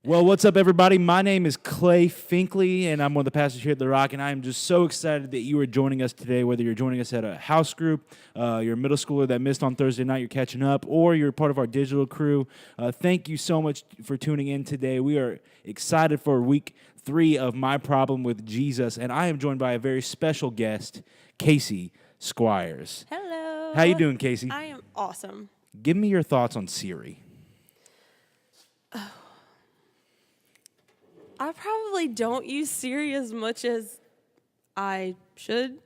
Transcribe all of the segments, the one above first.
Well, what's up, everybody? My name is Clay Finklea, and I'm one of the pastors here at The Rock, and I am just so excited that you are joining us today, whether you're joining us at a house group, you're a middle schooler that missed on Thursday night, you're catching up, or you're part of our digital crew. Thank you so much for tuning in today. We are excited for week 3 of My Problem with Jesus, and I am joined by a very special guest, Kacie Squires. Hello. How you doing, Kacie? I am awesome. Give me your thoughts on Siri. I probably don't use Siri as much as I should,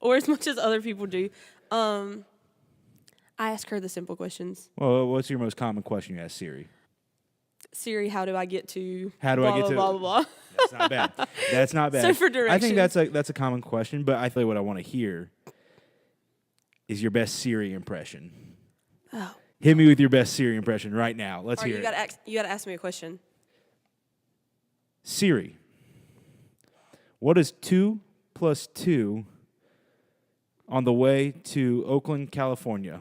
or as much as other people do. I ask her the simple questions. Well, what's your most common question you ask Siri? Siri, how do I get to? How do I get to? Blah blah blah. That's not bad. That's not bad. So for I think directions. that's a common question, but I feel like what I want to hear is your best Siri impression. Oh. Hit me with your best Siri impression right now. Let's Or hear you it. gotta ask me a question. Siri, what is 2 plus 2 on the way to Oakland, California?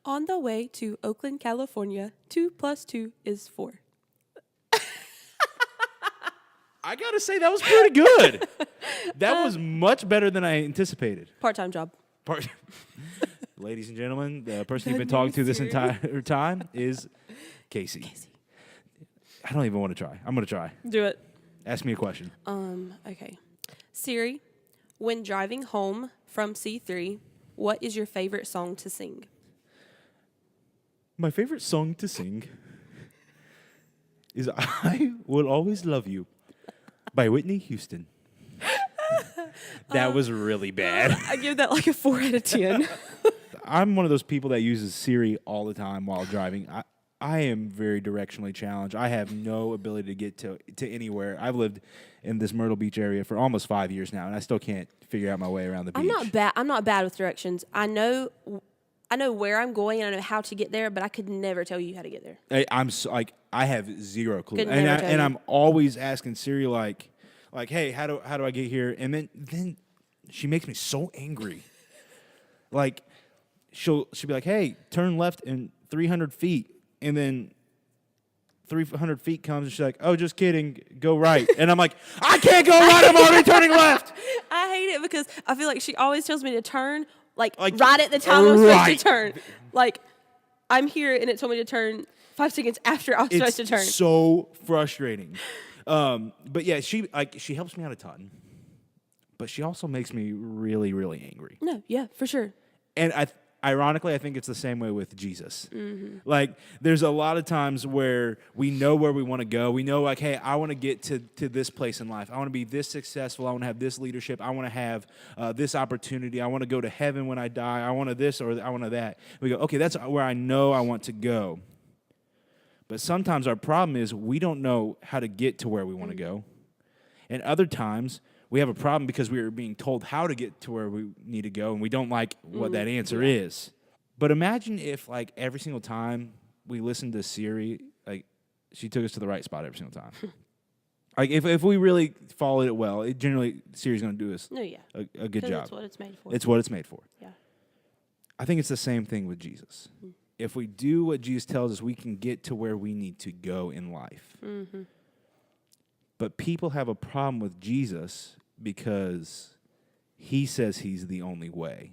On the way to Oakland, California, 2 plus 2 is 4. I gotta say that was pretty good. That was much better than I anticipated. Part-time job. Ladies and gentlemen, the person you've The been talking to new this Siri. entire time is Kacie. I don't even want to try. I'm going to try. Do it. Ask me a question. Okay. Siri, when driving home from C3, what is your favorite song to sing? My favorite song to sing is I Will Always Love You by Whitney Houston. That was really bad. I give that like a 4 out of 10. I'm one of those people that uses Siri all the time while driving. I am very directionally challenged. I have no ability to get to anywhere. I've lived in this Myrtle Beach area for almost 5 years now, and I still can't figure out my way around the beach. I'm not bad with directions. I know where I'm going and I know how to get there, but I could never tell you how to get there. I have zero clue, Could never tell you. I'm always asking Siri like, hey, how do I get here? And then she makes me so angry. Like she'll be like, hey, turn left in 300 feet. And then 300 feet comes, and she's like, oh, just kidding, go right. And I'm like, I can't go right, I'm already turning left. I hate it because I feel like she always tells me to turn, like right at the time I'm supposed right. to turn. Like, I'm here, and it told me to turn 5 seconds after I was supposed to turn. It's so frustrating. But yeah, she helps me out a ton. But she also makes me really, really angry. No, yeah, for sure. And ironically, I think it's the same way with Jesus. Mm-hmm. Like, there's a lot of times where we know where we want to go. We know, like, hey, I want to get to this place in life. I want to be this successful. I want to have this leadership. I want to have this opportunity. I want to go to heaven when I die. I want to this or I want to that. We go, okay, that's where I know I want to go. But sometimes our problem is we don't know how to get to where we want to go. And other times we have a problem because we are being told how to get to where we need to go, and we don't like what that answer is. But imagine if, like, every single time we listened to Siri, like, she took us to the right spot every single time. Like, if we really followed it well, Siri's going to do us a good job. That's what it's made for. It's what it's made for. Yeah. I think it's the same thing with Jesus. Mm-hmm. If we do what Jesus tells us, we can get to where we need to go in life. Mm-hmm. But people have a problem with Jesus because he says he's the only way.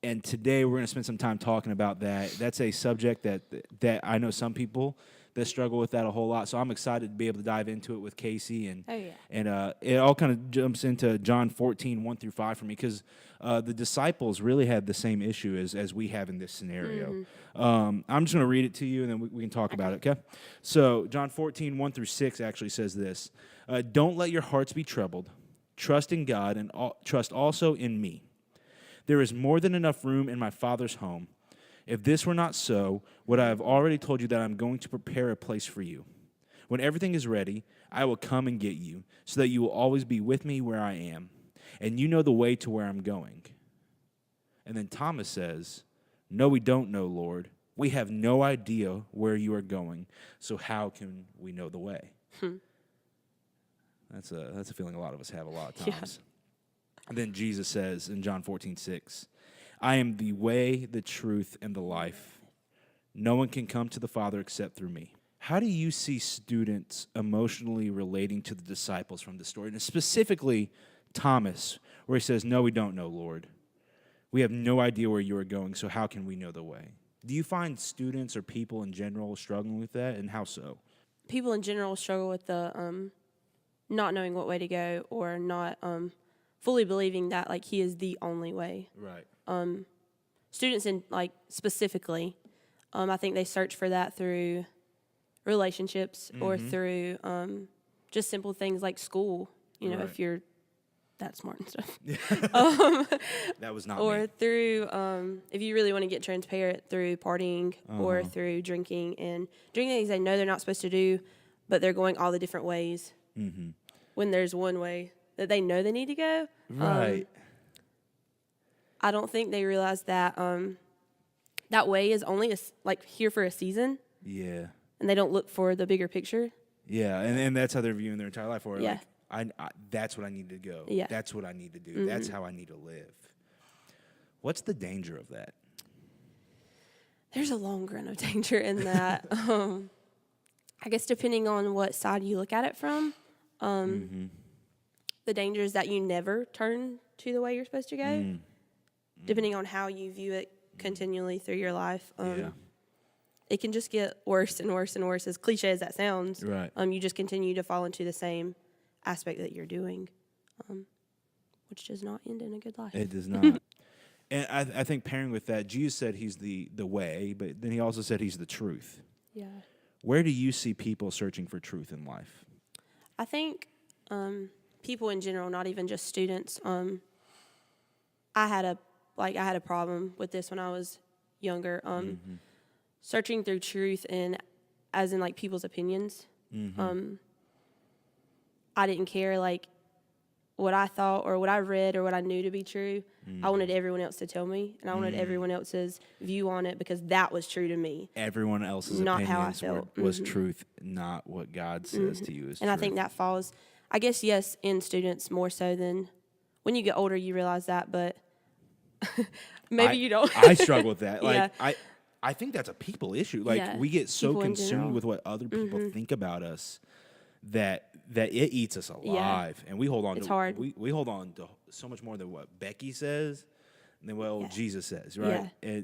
And today we're going to spend some time talking about that. That's a subject that I know some people that struggle with that a whole lot. So I'm excited to be able to dive into it with Kacie. And it all kind of jumps into John 14, 1 through 5 for me because the disciples really had the same issue as we have in this scenario. Mm-hmm. I'm just going to read it to you, and then we can talk about it, okay? So John 14, 1 through 6 actually says this. Don't let your hearts be troubled. Trust in God and trust also in me. There is more than enough room in my Father's home. If this were not so, would I have already told you that I'm going to prepare a place for you? When everything is ready, I will come and get you, so that you will always be with me where I am, and you know the way to where I'm going. And then Thomas says, no, we don't know, Lord. We have no idea where you are going, so how can we know the way? That's a feeling a lot of us have a lot of times. Yeah. And then Jesus says in John 14:6, I am the way, the truth, and the life. No one can come to the Father except through me. How do you see students emotionally relating to the disciples from the story? And specifically Thomas, where he says, "No, we don't know, Lord. We have no idea where you are going, so how can we know the way?" Do you find students or people in general struggling with that, and how so? People in general struggle with the not knowing what way to go, or not fully believing that like he is the only way. Right. Students in like specifically, I think they search for that through relationships or through just simple things like school. You know, Right. if you're that smart and stuff. That was not Or me. through, if you really want to get transparent, through partying or through drinking and doing things they know they're not supposed to do, but they're going all the different ways when there's one way that they know they need to go. Right. I don't think they realize that that way is only like here for a season, Yeah. and they don't look for the bigger picture. Yeah, and that's how they're viewing their entire life. Or Yeah. like, I that's what I need to go. Yeah. That's what I need to do. That's how I need to live. What's the danger of that? There's a long run of danger in that. I guess depending on what side you look at it from, the danger is that you never turn to the way you're supposed to go, depending on how you view it continually through your life. Yeah. It can just get worse and worse and worse, as cliche as that sounds. Right. You just continue to fall into the same aspect that you're doing, which does not end in a good life. It does not. And I think pairing with that, Jesus said he's the way, but then he also said he's the truth. Yeah. Where do you see people searching for truth in life? I think people in general, not even just students. I had a problem with this when I was younger. Searching through truth and as in like people's opinions. I didn't care like what I thought or what I read or what I knew to be true. I wanted everyone else to tell me, and I wanted everyone else's view on it because that was true to me. Everyone else's Not opinions how I felt. was truth, not what God says to you is And truth. I think that falls, I guess, yes, in students more so than when you get older, you realize that, but maybe you don't. I struggle with that. Like Yeah. I think that's a people issue. Like Yeah, we get so people in consumed general. with what other people think about us that it eats us alive, and we hold on. It's to hard. We hold on to so much more than what Becky says, than what Yeah. Jesus says. Right? Yeah.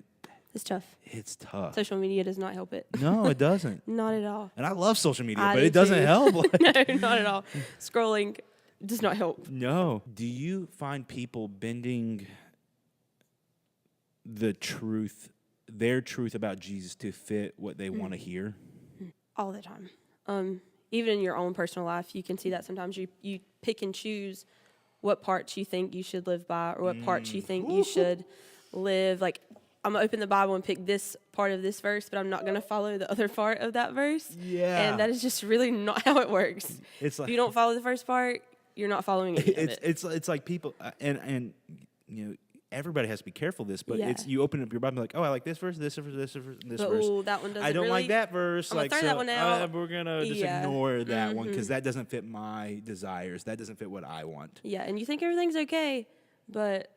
It's tough. It's tough. Social media does not help it. No, it doesn't. Not at all. And I love social media, I but do it doesn't too. help. Like, No, not at all. Scrolling does not help. no. Do you find people bending the truth, their truth about Jesus, to fit what they want to hear? All the time. Even in your own personal life, you can see that sometimes you pick and choose what parts you think you should live by or what parts you think you should live. Like, I'm going to open the Bible and pick this part of this verse, but I'm not going to follow the other part of that verse. Yeah. And that is just really not how it works. It's like If you don't follow the first part, you're not following any of it. it's like people and you know, everybody has to be careful of this, but Yeah. it's you open up your Bible like, oh, I like this verse, this verse, this verse, this But, verse. ooh, that one doesn't I don't really, like that verse. I'm gonna Like, throw so that one out. we're gonna just Yeah. ignore that one because that doesn't fit my desires. That doesn't fit what I want. Yeah, and you think everything's okay, but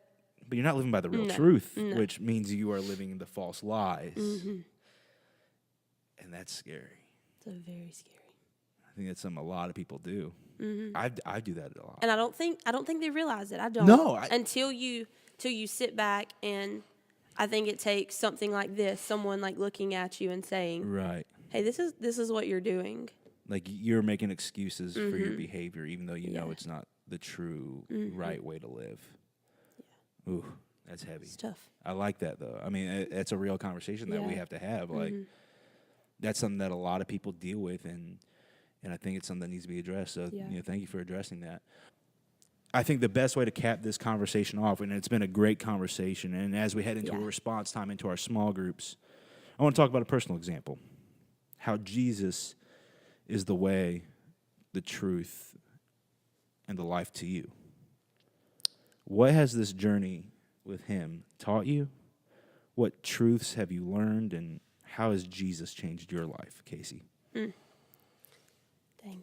But you're not living by the real No. truth, No. which means you are living the false lies, and that's scary. it's very scary. I think that's something a lot of people do. I do that a lot. And I don't think they realize it. I don't. No, until you sit back, and I think it takes something like this, someone like looking at you and saying, Right. "Hey, this is what you're doing." Like you're making excuses for your behavior, even though you know Yeah. it's not the true right way to live. Ooh, that's heavy. It's tough. I like that though. I mean, it's a real conversation that we Yeah. have to have. Like that's something that a lot of people deal with, and I think it's something that needs to be addressed. So, Yeah. thank you for addressing that. I think the best way to cap this conversation off, and it's been a great conversation, and as we head into a response time into our small groups, I want to talk about a personal example. How Jesus is the way, the truth, and the life to you. What has this journey with him taught you? What truths have you learned, and how has Jesus changed your life, Kacie? Dang.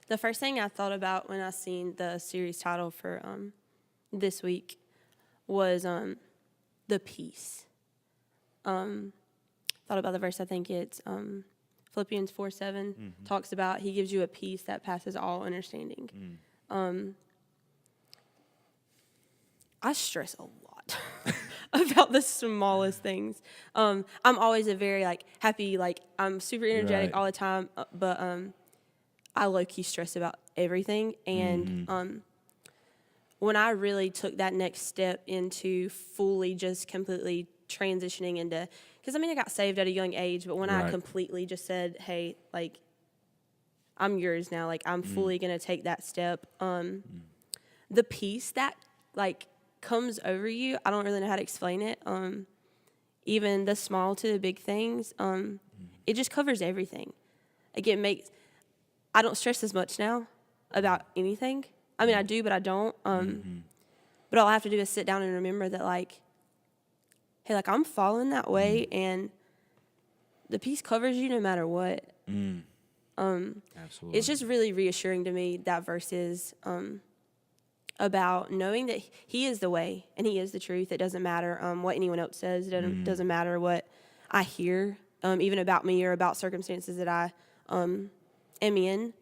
The first thing I thought about when I seen the series title for this week was the peace. Thought thought about the verse. I think it's Philippians 4:7 talks about he gives you a peace that passes all understanding. I stress a lot about the smallest things. I'm always a very like happy, like I'm super energetic Right. all the time, but I low-key stress about everything. And when I really took that next step into fully just completely transitioning into, because I mean I got saved at a young age, but when I Right. completely just said, hey, like I'm yours now, like I'm fully gonna take that step, the peace that like comes over you, I don't really know how to explain it. Even the small to the big things, it just covers everything. Like it makes, I don't stress as much now about anything. I mean, I do, but I don't. But all I have to do is sit down and remember that, like, hey, like I'm falling that way, and the peace covers you no matter what. Absolutely. It's just really reassuring to me, that verse is about knowing that he is the way and he is the truth. It doesn't matter what anyone else says. It doesn't matter what I hear, even about me or about circumstances that I am in.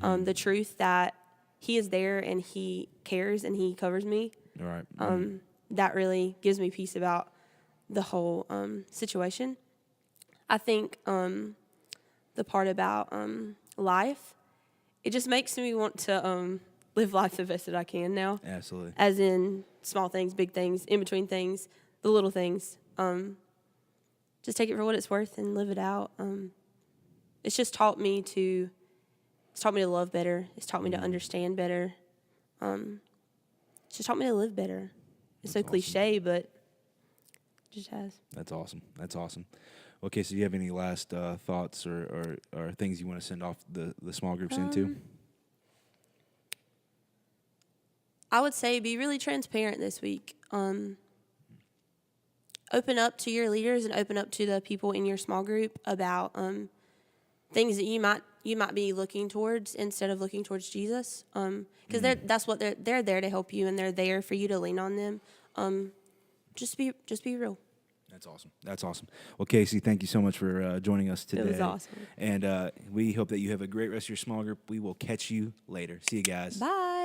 The truth that he is there and he cares and he covers me. Right. That really gives me peace about the whole situation. I think the part about life, it just makes me want to live life the best that I can now. Absolutely. As in small things, big things, in between things, the little things. Just take it for what it's worth and live it out. It's just taught me to love better. It's taught me to understand better. It's just taught me to live better. It's so cliche, but it just has. That's awesome. That's awesome. Okay, so do you have any last thoughts or things you want to send off the small groups into? I would say be really transparent this week. Open up to your leaders and open up to the people in your small group about things that you might be looking towards instead of looking towards Jesus. Because that's what they're there to help you, and they're there for you to lean on them. Just be real. That's awesome. That's awesome. Well, Kacie, thank you so much for joining us today. It was awesome. And we hope that you have a great rest of your small group. We will catch you later. See you guys. Bye.